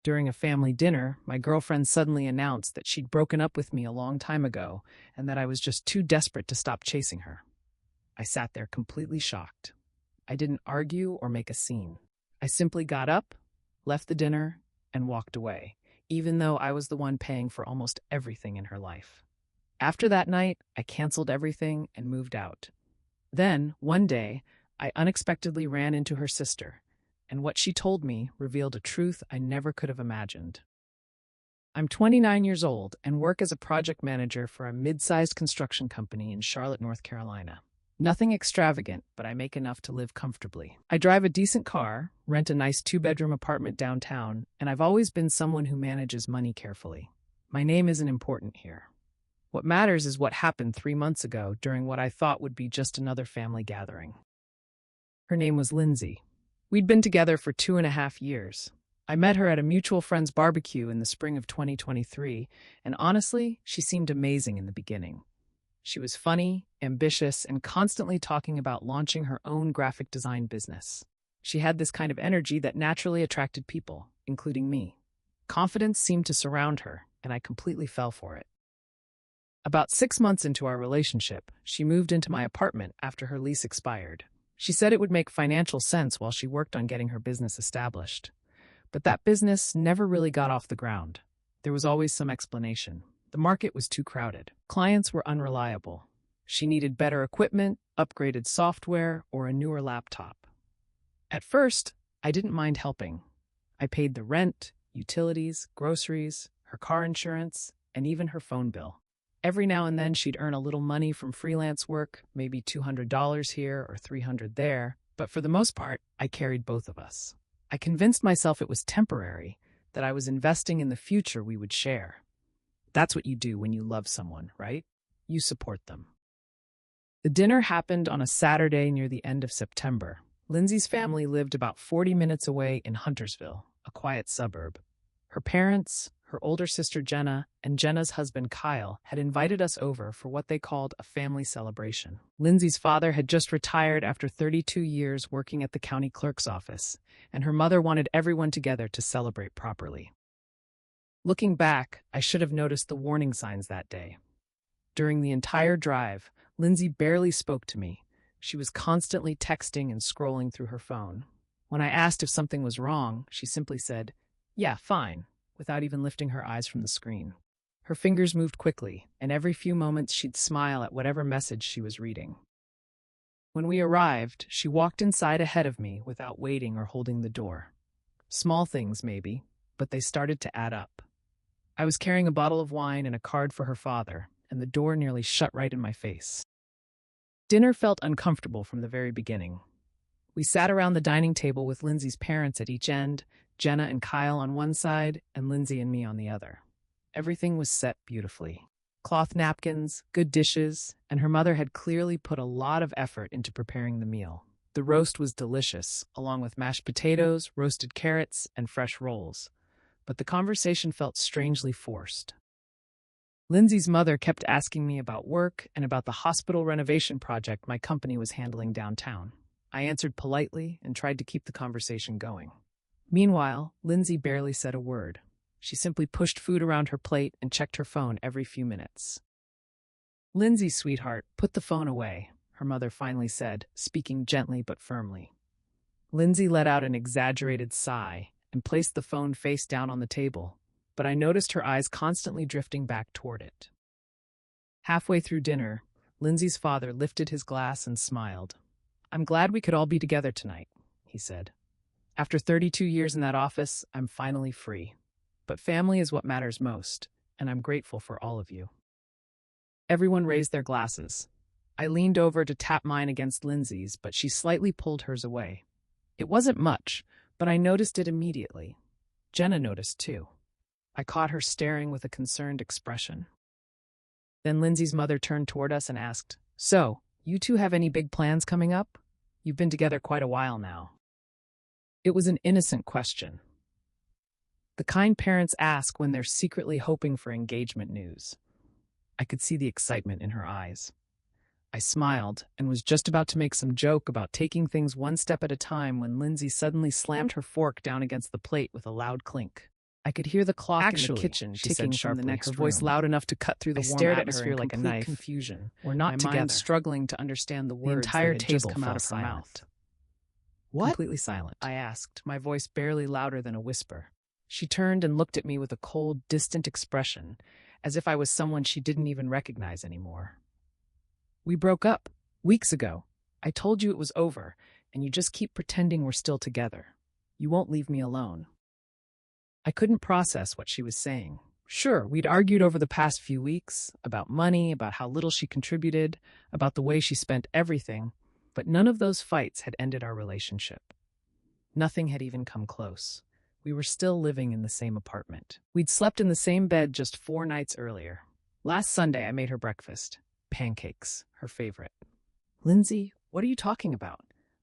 During a family dinner, my girlfriend suddenly announced that she'd broken up with me a long time ago and that I was just too desperate to stop chasing her. I sat there completely shocked. I didn't argue or make a scene. I simply got up, left the dinner, and walked away, even though I was the one paying for almost everything in her life. After that night, I canceled everything and moved out. Then, one day, I unexpectedly ran into her sister, and what she told me revealed a truth I never could have imagined. I'm 29 years old and work as a project manager for a mid-sized construction company in Charlotte, North Carolina. Nothing extravagant, but I make enough to live comfortably. I drive a decent car, rent a nice two-bedroom apartment downtown, and I've always been someone who manages money carefully. My name isn't important here. What matters is what happened 3 months ago during what I thought would be just another family gathering. Her name was Lindsay. We'd been together for 2.5 years. I met her at a mutual friend's barbecue in the spring of 2023, and honestly, she seemed amazing in the beginning. She was funny, ambitious, and constantly talking about launching her own graphic design business. She had this kind of energy that naturally attracted people, including me. Confidence seemed to surround her, and I completely fell for it. About 6 months into our relationship, she moved into my apartment after her lease expired. She said it would make financial sense while she worked on getting her business established. But that business never really got off the ground. There was always some explanation. The market was too crowded. Clients were unreliable. She needed better equipment, upgraded software, or a newer laptop. At first, I didn't mind helping. I paid the rent, utilities, groceries, her car insurance, and even her phone bill. Every now and then she'd earn a little money from freelance work, maybe $200 here or $300 there, but for the most part, I carried both of us. I convinced myself it was temporary, that I was investing in the future we would share. That's what you do when you love someone, right? You support them. The dinner happened on a Saturday near the end of September. Lindsay's family lived about 40 minutes away in Huntersville, a quiet suburb. Her parents, her older sister Jenna, and Jenna's husband Kyle had invited us over for what they called a family celebration. Lindsay's father had just retired after 32 years working at the county clerk's office, and her mother wanted everyone together to celebrate properly. Looking back, I should have noticed the warning signs that day. During the entire drive, Lindsay barely spoke to me. She was constantly texting and scrolling through her phone. When I asked if something was wrong, she simply said, "Yeah, fine," without even lifting her eyes from the screen. Her fingers moved quickly, and every few moments she'd smile at whatever message she was reading. When we arrived, she walked inside ahead of me without waiting or holding the door. Small things, maybe, but they started to add up. I was carrying a bottle of wine and a card for her father, and the door nearly shut right in my face. Dinner felt uncomfortable from the very beginning. We sat around the dining table with Lindsay's parents at each end, Jenna and Kyle on one side, and Lindsay and me on the other. Everything was set beautifully. Cloth napkins, good dishes, and her mother had clearly put a lot of effort into preparing the meal. The roast was delicious, along with mashed potatoes, roasted carrots, and fresh rolls. But the conversation felt strangely forced. Lindsay's mother kept asking me about work and about the hospital renovation project my company was handling downtown. I answered politely and tried to keep the conversation going. Meanwhile, Lindsay barely said a word. She simply pushed food around her plate and checked her phone every few minutes. "Lindsay, sweetheart, put the phone away," her mother finally said, speaking gently but firmly. Lindsay let out an exaggerated sigh and placed the phone face down on the table, but I noticed her eyes constantly drifting back toward it. Halfway through dinner, Lindsay's father lifted his glass and smiled. "I'm glad we could all be together tonight," he said. "After 32 years in that office, I'm finally free. But family is what matters most, and I'm grateful for all of you." Everyone raised their glasses. I leaned over to tap mine against Lindsay's, but she slightly pulled hers away. It wasn't much, but I noticed it immediately. Jenna noticed too. I caught her staring with a concerned expression. Then Lindsay's mother turned toward us and asked, "So, you two have any big plans coming up? You've been together quite a while now." It was an innocent question. The kind parents ask when they're secretly hoping for engagement news. I could see the excitement in her eyes. I smiled and was just about to make some joke about taking things one step at a time when Lindsay suddenly slammed her fork down against the plate with a loud clink. I could hear the clock in the Actually, kitchen she ticking said from the sharply, next her room. voice loud enough to cut through the I warm stared at her atmosphere in like a complete knife. confusion. We're not my together. mind struggling to understand the words entire that had just table come out fell of her silent. mouth. What? Completely silent, I asked, my voice barely louder than a whisper. She turned and looked at me with a cold, distant expression, as if I was someone she didn't even recognize anymore. We broke up weeks ago. I told you it was over, and you just keep pretending we're still together. You won't leave me alone. I couldn't process what she was saying. Sure, we'd argued over the past few weeks, about money, about how little she contributed, about the way she spent everything, but none of those fights had ended our relationship. Nothing had even come close. We were still living in the same apartment. We'd slept in the same bed just 4 nights earlier. Last Sunday, I made her breakfast. Pancakes, her favorite. Lindsay, what are you talking about?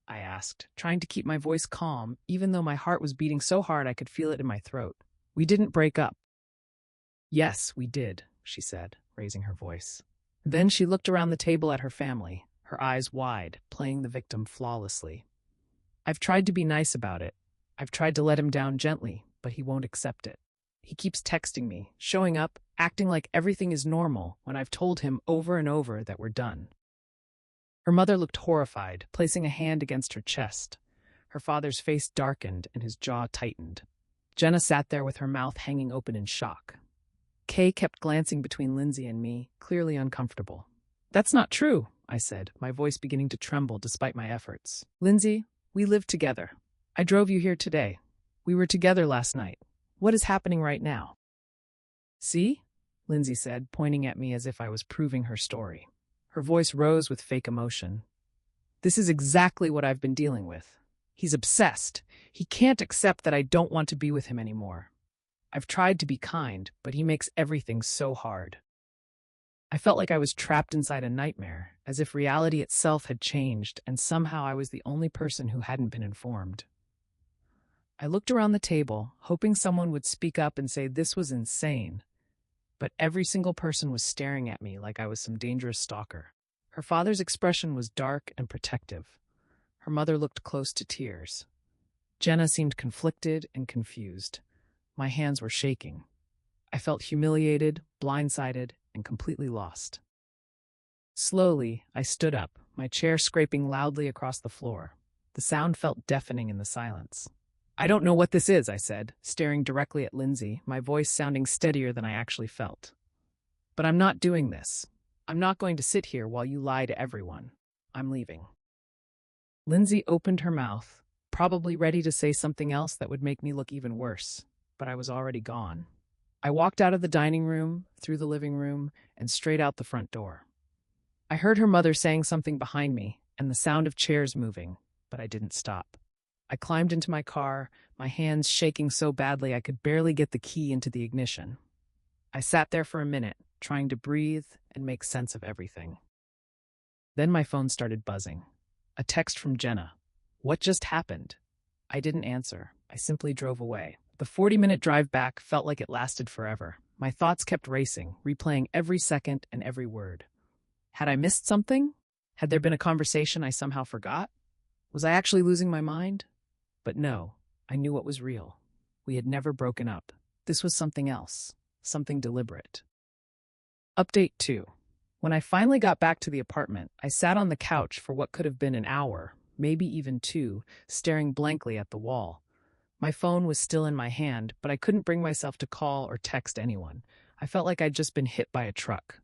I asked, trying to keep my voice calm, even though my heart was beating so hard I could feel it in my throat. We didn't break up. Yes, we did, she said, raising her voice. Then she looked around the table at her family, her eyes wide, playing the victim flawlessly. I've tried to be nice about it. I've tried to let him down gently, but he won't accept it. He keeps texting me, showing up, acting like everything is normal when I've told him over and over that we're done. Her mother looked horrified, placing a hand against her chest. Her father's face darkened and his jaw tightened. Jenna sat there with her mouth hanging open in shock. Kay kept glancing between Lindsay and me, clearly uncomfortable. That's not true, I said, my voice beginning to tremble despite my efforts. Lindsay, we live together. I drove you here today. We were together last night. What is happening right now? See? Lindsay said, pointing at me as if I was proving her story. Her voice rose with fake emotion. This is exactly what I've been dealing with. He's obsessed. He can't accept that I don't want to be with him anymore. I've tried to be kind, but he makes everything so hard. I felt like I was trapped inside a nightmare, as if reality itself had changed and somehow I was the only person who hadn't been informed. I looked around the table, hoping someone would speak up and say this was insane. But every single person was staring at me like I was some dangerous stalker. Her father's expression was dark and protective. Her mother looked close to tears. Jenna seemed conflicted and confused. My hands were shaking. I felt humiliated, blindsided, and completely lost. Slowly, I stood up, my chair scraping loudly across the floor. The sound felt deafening in the silence. I don't know what this is, I said, staring directly at Lindsay, my voice sounding steadier than I actually felt. But I'm not doing this. I'm not going to sit here while you lie to everyone. I'm leaving. Lindsay opened her mouth, probably ready to say something else that would make me look even worse, but I was already gone. I walked out of the dining room, through the living room, and straight out the front door. I heard her mother saying something behind me, and the sound of chairs moving, but I didn't stop. I climbed into my car, my hands shaking so badly I could barely get the key into the ignition. I sat there for a minute, trying to breathe and make sense of everything. Then my phone started buzzing. A text from Jenna. What just happened? I didn't answer. I simply drove away. The 40-minute drive back felt like it lasted forever. My thoughts kept racing, replaying every second and every word. Had I missed something? Had there been a conversation I somehow forgot? Was I actually losing my mind? But no, I knew what was real. We had never broken up. This was something else, something deliberate. Update 2. When I finally got back to the apartment, I sat on the couch for what could have been an hour, maybe even 2, staring blankly at the wall. My phone was still in my hand, but I couldn't bring myself to call or text anyone. I felt like I'd just been hit by a truck.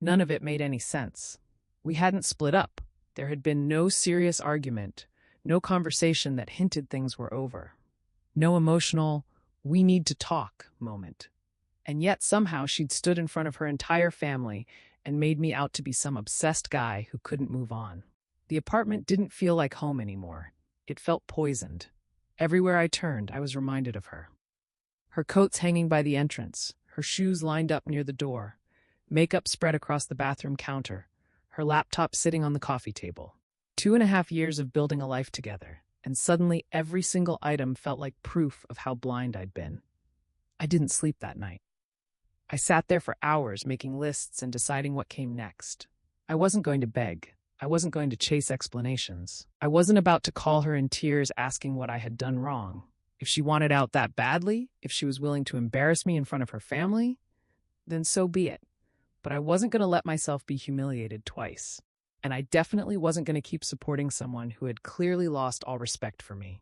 None of it made any sense. We hadn't split up. There had been no serious argument, no conversation that hinted things were over. No emotional, we need to talk moment. And yet somehow she'd stood in front of her entire family and made me out to be some obsessed guy who couldn't move on. The apartment didn't feel like home anymore. It felt poisoned. Everywhere I turned, I was reminded of her. Her coats hanging by the entrance, her shoes lined up near the door, makeup spread across the bathroom counter, her laptop sitting on the coffee table. 2.5 years of building a life together, and suddenly every single item felt like proof of how blind I'd been. I didn't sleep that night. I sat there for hours making lists and deciding what came next. I wasn't going to beg. I wasn't going to chase explanations. I wasn't about to call her in tears asking what I had done wrong. If she wanted out that badly, if she was willing to embarrass me in front of her family, then so be it. But I wasn't going to let myself be humiliated twice. And I definitely wasn't going to keep supporting someone who had clearly lost all respect for me.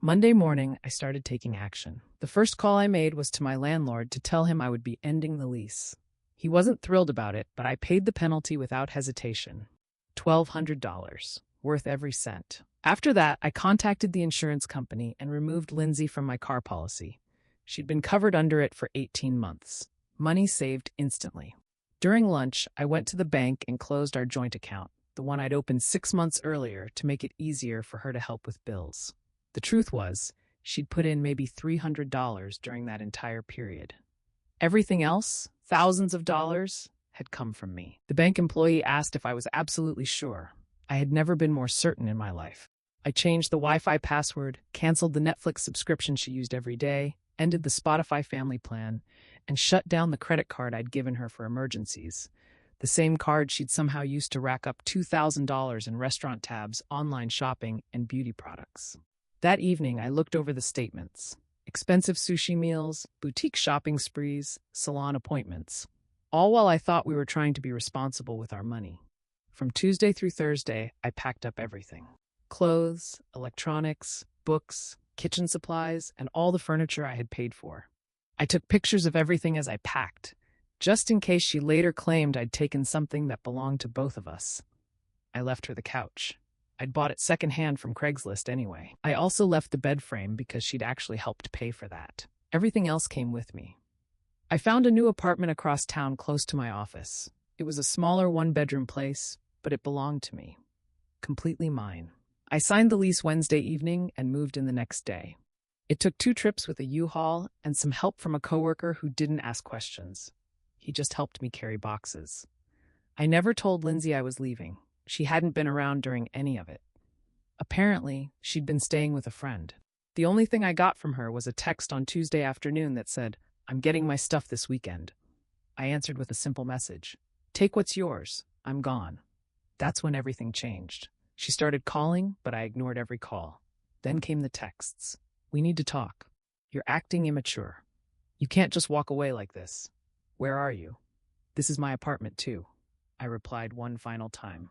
Monday morning, I started taking action. The first call I made was to my landlord to tell him I would be ending the lease. He wasn't thrilled about it, but I paid the penalty without hesitation. $1,200, worth every cent. After that, I contacted the insurance company and removed Lindsay from my car policy. She'd been covered under it for 18 months. Money saved instantly. During lunch, I went to the bank and closed our joint account, the one I'd opened 6 months earlier to make it easier for her to help with bills. The truth was, she'd put in maybe $300 during that entire period. Everything else, thousands of dollars, had come from me. The bank employee asked if I was absolutely sure. I had never been more certain in my life. I changed the Wi-Fi password, canceled the Netflix subscription she used every day, ended the Spotify family plan, and shut down the credit card I'd given her for emergencies. The same card she'd somehow used to rack up $2,000 in restaurant tabs, online shopping, and beauty products. That evening, I looked over the statements. Expensive sushi meals, boutique shopping sprees, salon appointments. All while I thought we were trying to be responsible with our money. From Tuesday through Thursday, I packed up everything. Clothes, electronics, books, kitchen supplies, and all the furniture I had paid for. I took pictures of everything as I packed, just in case she later claimed I'd taken something that belonged to both of us. I left her the couch. I'd bought it secondhand from Craigslist anyway. I also left the bed frame because she'd actually helped pay for that. Everything else came with me. I found a new apartment across town close to my office. It was a smaller one-bedroom place, but it belonged to me. Completely mine. I signed the lease Wednesday evening and moved in the next day. It took 2 trips with a U-Haul and some help from a coworker who didn't ask questions. He just helped me carry boxes. I never told Lindsay I was leaving. She hadn't been around during any of it. Apparently, she'd been staying with a friend. The only thing I got from her was a text on Tuesday afternoon that said, "I'm getting my stuff this weekend." I answered with a simple message. "Take what's yours. I'm gone." That's when everything changed. She started calling, but I ignored every call. Then came the texts. "We need to talk. You're acting immature. You can't just walk away like this. Where are you?" "This is my apartment too," I replied one final time.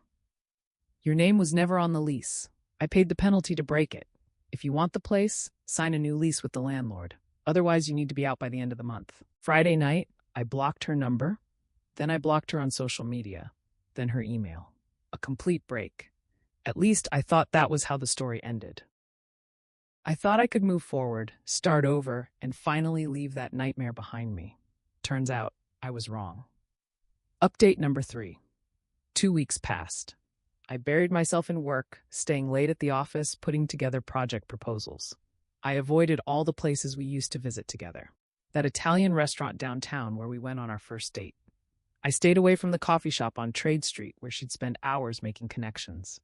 "Your name was never on the lease. I paid the penalty to break it. If you want the place, sign a new lease with the landlord. Otherwise, you need to be out by the end of the month." Friday night, I blocked her number. Then I blocked her on social media. Then her email. A complete break. At least I thought that was how the story ended. I thought I could move forward, start over, and finally leave that nightmare behind me. Turns out, I was wrong. Update number 3. 2 weeks passed. I buried myself in work, staying late at the office, putting together project proposals. I avoided all the places we used to visit together. That Italian restaurant downtown where we went on our first date. I stayed away from the coffee shop on Trade Street where she'd spend hours making connections.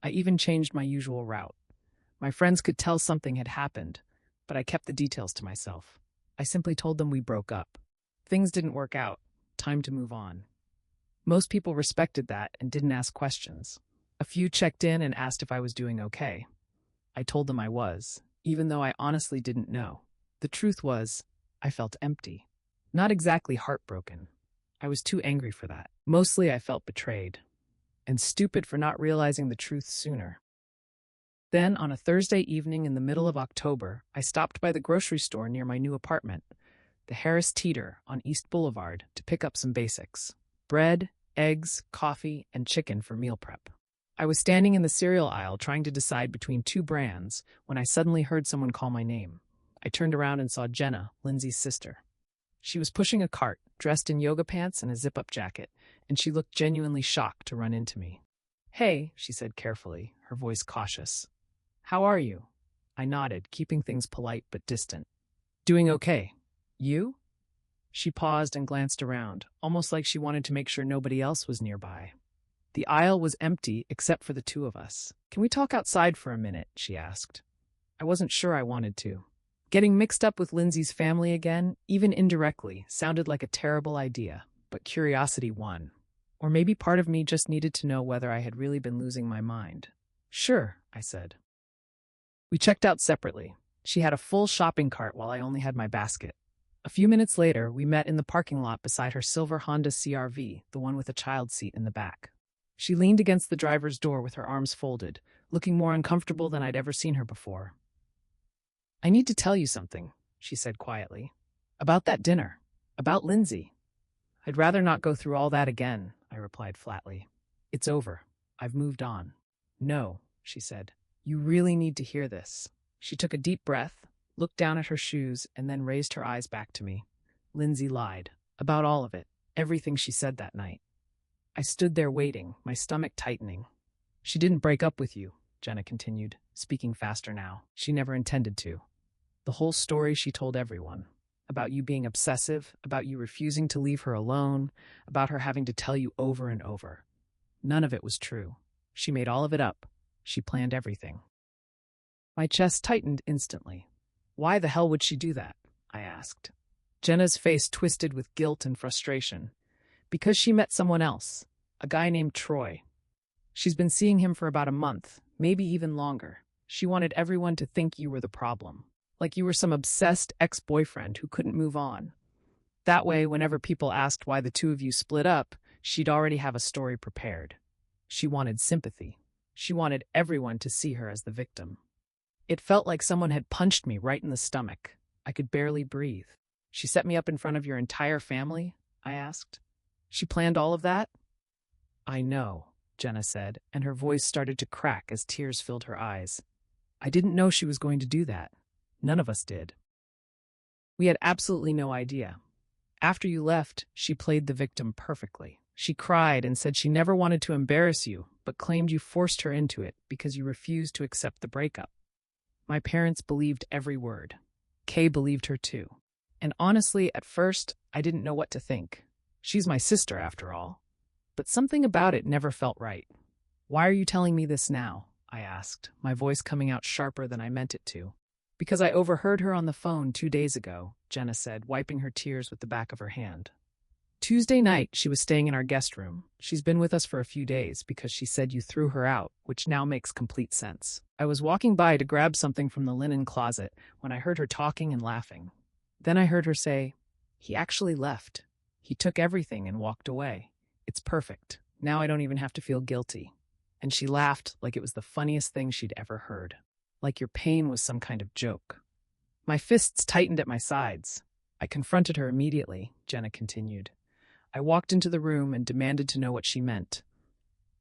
I even changed my usual route. My friends could tell something had happened, but I kept the details to myself. I simply told them we broke up. Things didn't work out. Time to move on. Most people respected that and didn't ask questions. A few checked in and asked if I was doing okay. I told them I was, even though I honestly didn't know. The truth was, I felt empty. Not exactly heartbroken. I was too angry for that. Mostly I felt betrayed. And stupid for not realizing the truth sooner. Then, on a Thursday evening in the middle of October, I stopped by the grocery store near my new apartment, the Harris Teeter on East Boulevard, to pick up some basics. Bread, eggs, coffee, and chicken for meal prep. I was standing in the cereal aisle trying to decide between 2 brands when I suddenly heard someone call my name. I turned around and saw Jenna, Lindsay's sister. She was pushing a cart, dressed in yoga pants and a zip-up jacket, and she looked genuinely shocked to run into me. "Hey," she said carefully, her voice cautious. "How are you?" I nodded, keeping things polite but distant. "Doing okay. You?" She paused and glanced around, almost like she wanted to make sure nobody else was nearby. The aisle was empty except for the 2 of us. "Can we talk outside for a minute?" she asked. I wasn't sure I wanted to. Getting mixed up with Lindsay's family again, even indirectly, sounded like a terrible idea, but curiosity won. Or maybe part of me just needed to know whether I had really been losing my mind. "Sure," I said. We checked out separately. She had a full shopping cart while I only had my basket. A few minutes later, we met in the parking lot beside her silver Honda CR-V, the one with a child seat in the back. She leaned against the driver's door with her arms folded, looking more uncomfortable than I'd ever seen her before. "I need to tell you something," she said quietly. "About that dinner. About Lindsay." "I'd rather not go through all that again," I replied flatly. "It's over. I've moved on." "No," she said. "You really need to hear this." She took a deep breath, looked down at her shoes, and then raised her eyes back to me. Lindsay lied. About all of it. Everything she said that night. I stood there waiting, my stomach tightening. "She didn't break up with you," Jenna continued, speaking faster now. "She never intended to. The whole story she told everyone. About you being obsessive, about you refusing to leave her alone, about her having to tell you over and over. None of it was true. She made all of it up. She planned everything." My chest tightened instantly. "Why the hell would she do that?" I asked. Jenna's face twisted with guilt and frustration. "Because she met someone else, a guy named Troy. She's been seeing him for about a month, maybe even longer. She wanted everyone to think you were the problem, like you were some obsessed ex-boyfriend who couldn't move on. That way, whenever people asked why the two of you split up, she'd already have a story prepared. She wanted sympathy. She wanted everyone to see her as the victim. It felt like someone had punched me right in the stomach. I could barely breathe. She set me up in front of your entire family?" I asked. "She planned all of that?" "I know," Jenna said, and her voice started to crack as tears filled her eyes. "I didn't know she was going to do that. None of us did. We had absolutely no idea. After you left, she played the victim perfectly. She cried and said she never wanted to embarrass you, but claimed you forced her into it because you refused to accept the breakup. My parents believed every word. Kay believed her too. And honestly, at first, I didn't know what to think. She's my sister, after all. But something about it never felt right. "Why are you telling me this now?" I asked, my voice coming out sharper than I meant it to. "Because I overheard her on the phone 2 days ago," Jenna said, wiping her tears with the back of her hand. "Tuesday night, she was staying in our guest room. She's been with us for a few days because she said you threw her out, which now makes complete sense. I was walking by to grab something from the linen closet when I heard her talking and laughing. Then I heard her say, 'He actually left. He took everything and walked away. It's perfect. Now I don't even have to feel guilty.' And she laughed like it was the funniest thing she'd ever heard. Like your pain was some kind of joke." My fists tightened at my sides. "I confronted her immediately," Jenna continued. "I walked into the room and demanded to know what she meant.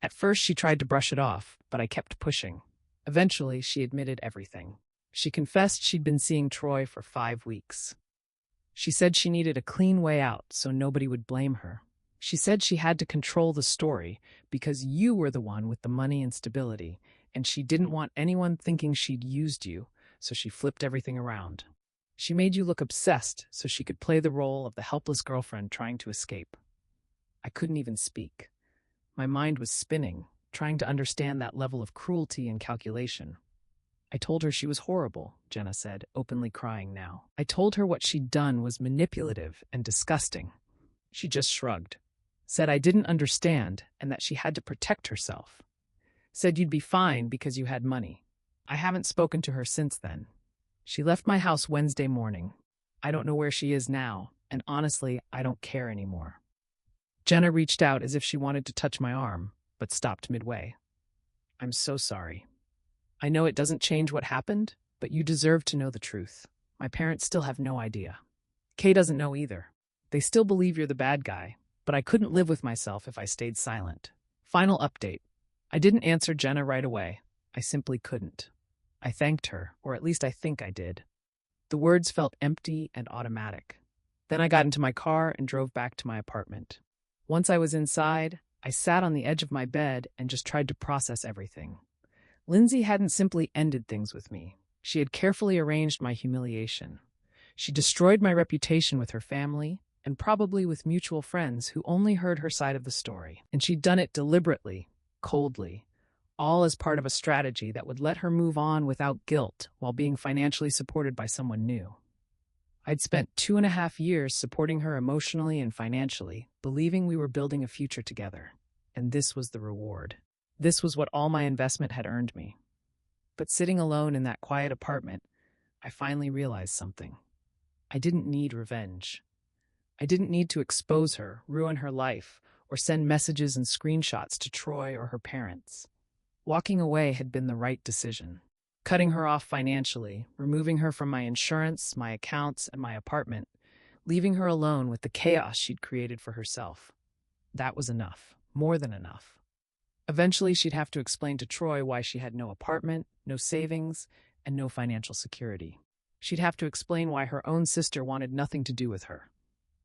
At first she tried to brush it off, but I kept pushing. Eventually she admitted everything. She confessed she'd been seeing Troy for 5 weeks. She said she needed a clean way out so nobody would blame her. She said she had to control the story because you were the one with the money and stability, and she didn't want anyone thinking she'd used you, so she flipped everything around. She made you look obsessed so she could play the role of the helpless girlfriend trying to escape." I couldn't even speak. My mind was spinning, trying to understand that level of cruelty and calculation. "I told her she was horrible," Jenna said, openly crying now. "I told her what she'd done was manipulative and disgusting. She just shrugged. Said I didn't understand and that she had to protect herself. Said you'd be fine because you had money. I haven't spoken to her since then. She left my house Wednesday morning. I don't know where she is now, and honestly, I don't care anymore." Jenna reached out as if she wanted to touch my arm, but stopped midway. "I'm so sorry. I know it doesn't change what happened, but you deserve to know the truth. My parents still have no idea. Kay doesn't know either. They still believe you're the bad guy, but I couldn't live with myself if I stayed silent. Final update. I didn't answer Jenna right away. I simply couldn't. I thanked her, or at least I think I did. The words felt empty and automatic. Then I got into my car and drove back to my apartment. Once I was inside, I sat on the edge of my bed and just tried to process everything. Lindsay hadn't simply ended things with me. She had carefully arranged my humiliation. She destroyed my reputation with her family, and probably with mutual friends who only heard her side of the story. And she'd done it deliberately, coldly, all as part of a strategy that would let her move on without guilt while being financially supported by someone new. I'd spent 2.5 years supporting her emotionally and financially, believing we were building a future together. And this was the reward. This was what all my investment had earned me. But sitting alone in that quiet apartment, I finally realized something. I didn't need revenge. I didn't need to expose her, ruin her life, or send messages and screenshots to Troy or her parents. Walking away had been the right decision. Cutting her off financially, removing her from my insurance, my accounts, and my apartment, leaving her alone with the chaos she'd created for herself. That was enough. More than enough. Eventually, she'd have to explain to Troy why she had no apartment, no savings, and no financial security. She'd have to explain why her own sister wanted nothing to do with her.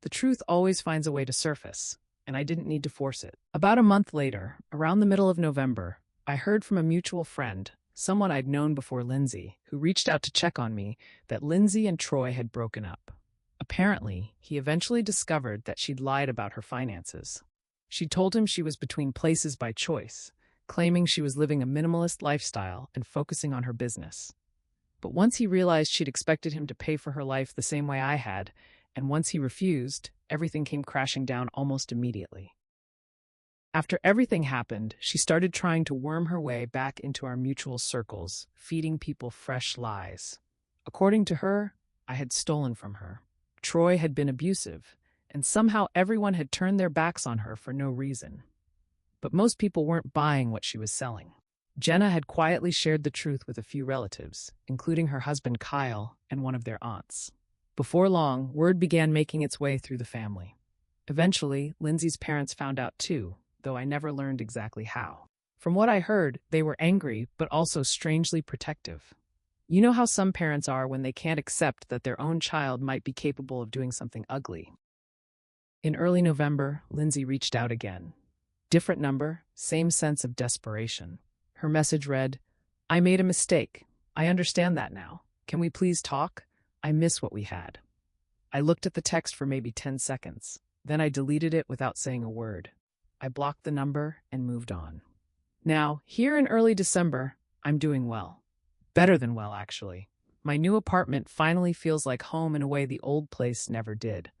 The truth always finds a way to surface, and I didn't need to force it. About a month later, around the middle of November, I heard from a mutual friend, someone I'd known before Lindsay, who reached out to check on me, that Lindsay and Troy had broken up. Apparently, he eventually discovered that she'd lied about her finances. She told him she was between places by choice, claiming she was living a minimalist lifestyle and focusing on her business. But once he realized she'd expected him to pay for her life the same way I had, and once he refused, everything came crashing down almost immediately. After everything happened, she started trying to worm her way back into our mutual circles, feeding people fresh lies. According to her, I had stolen from her. Troy had been abusive, and somehow everyone had turned their backs on her for no reason. But most people weren't buying what she was selling. Jenna had quietly shared the truth with a few relatives, including her husband Kyle and one of their aunts. Before long, word began making its way through the family. Eventually, Lindsay's parents found out too, though I never learned exactly how. From what I heard, they were angry, but also strangely protective. You know how some parents are when they can't accept that their own child might be capable of doing something ugly. In early November, Lindsay reached out again. Different number, same sense of desperation. Her message read, "I made a mistake. I understand that now. Can we please talk? I miss what we had." I looked at the text for maybe 10 seconds. Then I deleted it without saying a word. I blocked the number and moved on. Now, here in early December, I'm doing well. Better than well, actually. My new apartment finally feels like home in a way the old place never did.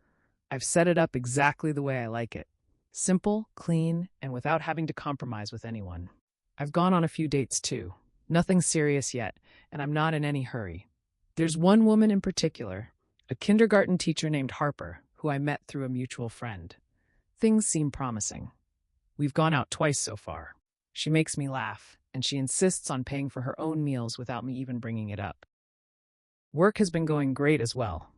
I've set it up exactly the way I like it. Simple, clean, and without having to compromise with anyone. I've gone on a few dates too. Nothing serious yet, and I'm not in any hurry. There's one woman in particular, a kindergarten teacher named Harper, who I met through a mutual friend. Things seem promising. We've gone out twice so far. She makes me laugh, and she insists on paying for her own meals without me even bringing it up. Work has been going great as well.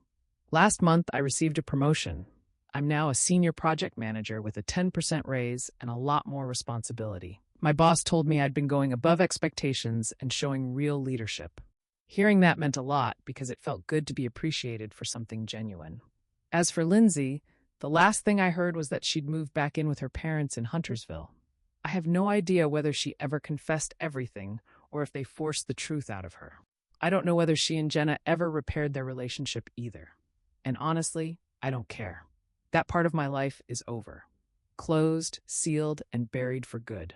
Last month, I received a promotion. I'm now a senior project manager with a 10% raise and a lot more responsibility. My boss told me I'd been going above expectations and showing real leadership. Hearing that meant a lot because it felt good to be appreciated for something genuine. As for Lindsay, the last thing I heard was that she'd moved back in with her parents in Huntersville. I have no idea whether she ever confessed everything or if they forced the truth out of her. I don't know whether she and Jenna ever repaired their relationship either. And honestly, I don't care. That part of my life is over. Closed, sealed, and buried for good.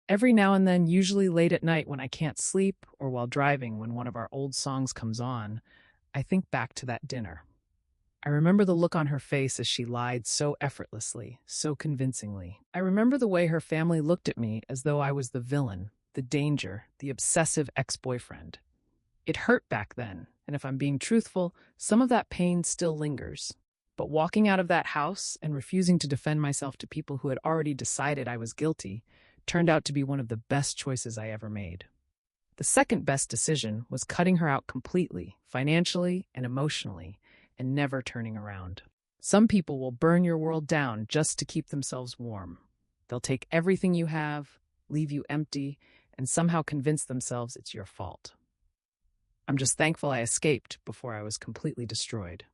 Every now and then, usually late at night when I can't sleep or while driving when one of our old songs comes on, I think back to that dinner. I remember the look on her face as she lied so effortlessly, so convincingly. I remember the way her family looked at me as though I was the villain, the danger, the obsessive ex-boyfriend. It hurt back then, and if I'm being truthful, some of that pain still lingers. But walking out of that house and refusing to defend myself to people who had already decided I was guilty turned out to be one of the best choices I ever made. The second best decision was cutting her out completely, financially and emotionally, and never turning around. Some people will burn your world down just to keep themselves warm. They'll take everything you have, leave you empty, and somehow convince themselves it's your fault. I'm just thankful I escaped before I was completely destroyed.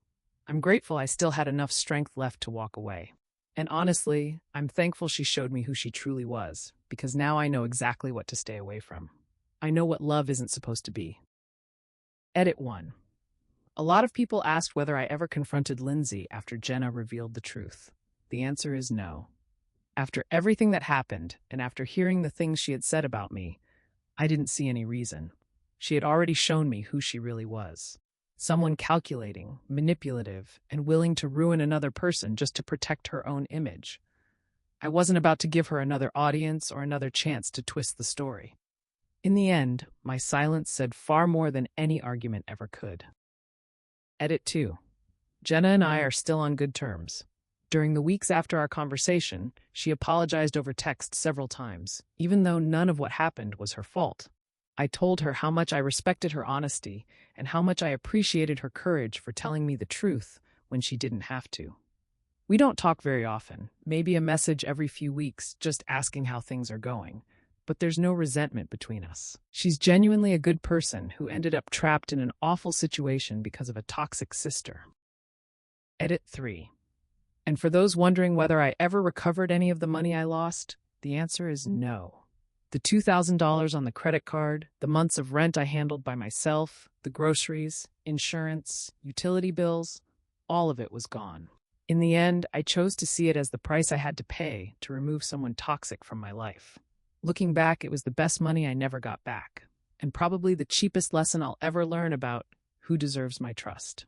I'm grateful I still had enough strength left to walk away. And honestly, I'm thankful she showed me who she truly was, because now I know exactly what to stay away from. I know what love isn't supposed to be. Edit 1. A lot of people asked whether I ever confronted Lindsay after Jenna revealed the truth. The answer is no. After everything that happened, and after hearing the things she had said about me, I didn't see any reason. She had already shown me who she really was. Someone calculating, manipulative, and willing to ruin another person just to protect her own image. I wasn't about to give her another audience or another chance to twist the story. In the end, my silence said far more than any argument ever could. Edit 2. Jenna and I are still on good terms. During the weeks after our conversation, she apologized over text several times, even though none of what happened was her fault. I told her how much I respected her honesty and how much I appreciated her courage for telling me the truth when she didn't have to. We don't talk very often, maybe a message every few weeks just asking how things are going, but there's no resentment between us. She's genuinely a good person who ended up trapped in an awful situation because of a toxic sister. Edit 3. And for those wondering whether I ever recovered any of the money I lost, the answer is no. The $2,000 on the credit card, the months of rent I handled by myself, the groceries, insurance, utility bills, all of it was gone. In the end, I chose to see it as the price I had to pay to remove someone toxic from my life. Looking back, it was the best money I never got back, and probably the cheapest lesson I'll ever learn about who deserves my trust.